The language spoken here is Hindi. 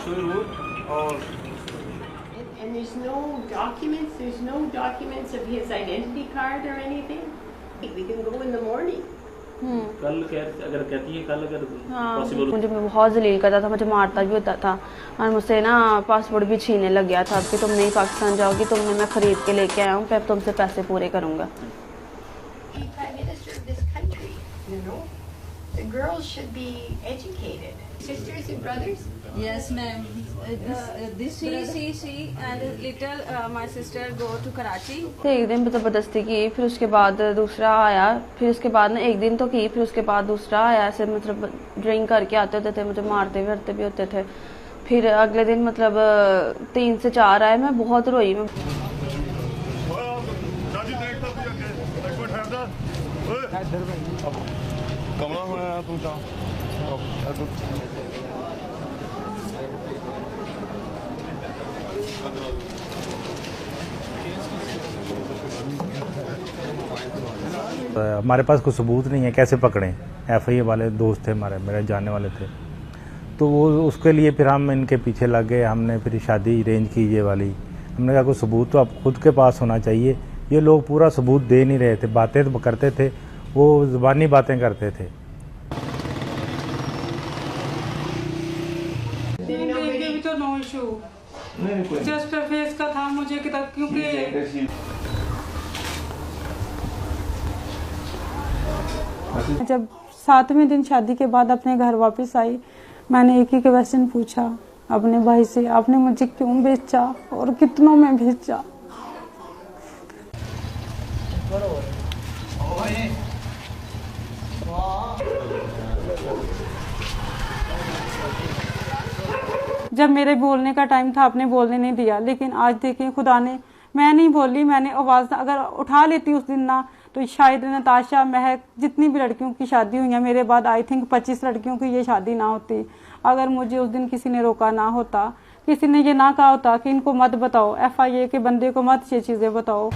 so rude. और And there's no documents of his identity card or anything. We can go in the morning. कल अगर कहती है कल अगर पॉसिबल। मुझे बहुत जलील करता था, मुझे मारता भी होता था और मुझसे ना पासपोर्ट भी छीनने लग गया था कि तुम नहीं पाकिस्तान जाओगी, तुमने मैं खरीद के लेके आया हूँ, फिर तुमसे पैसे पूरे करूँगा। Prime Minister of this country, you know, the girls should be educated. Sisters and brothers? Yes, ma'am. She and little my sister go to Karachi. एक दिन जबरदस्ती की, फिर उसके बाद दूसरा आया, फिर उसके बाद ना एक दिन तो की, फिर उसके बाद दूसरा आया। ऐसे मतलब ड्रिंक करके आते होते थे, मुझे मारते भी होते थे। फिर अगले दिन मतलब 3 से 4 आए, मैं बहुत रोई। मैं हमारे पास कोई सबूत नहीं है, कैसे पकड़ें? एफआईए वाले दोस्त थे हमारे, मेरे जानने वाले थे, तो वो उसके लिए फिर हम इनके पीछे लग गए। हमने फिर शादी अरेंज की ये वाली। हमने कहा कोई सबूत तो आप खुद के पास होना चाहिए। ये लोग पूरा सबूत दे नहीं रहे थे, बातें तो करते थे, वो ज़ुबानी बातें करते थे। तो नो इशू, जस्ट फेस का था मुझे क्योंकि जब 7वें दिन शादी के बाद अपने घर वापस आई, मैंने एक ही क्वेश्चन पूछा अपने भाई से, आपने मुझे क्यों बेचा और कितनों में बेचा? जब मेरे बोलने का टाइम था, आपने बोलने नहीं दिया। लेकिन आज देखिए खुदा ने, मैं नहीं बोली, मैंने आवाज़ अगर उठा लेती उस दिन ना, तो शायद नताशा, महक, जितनी भी लड़कियों की शादी हुई है मेरे बाद, आई थिंक 25 लड़कियों की ये शादी ना होती। अगर मुझे उस दिन किसी ने रोका ना होता, किसी ने ये ना कहा होता कि इनको मत बताओ, एफआईए के बंदे को मत ये चीज़ें बताओ।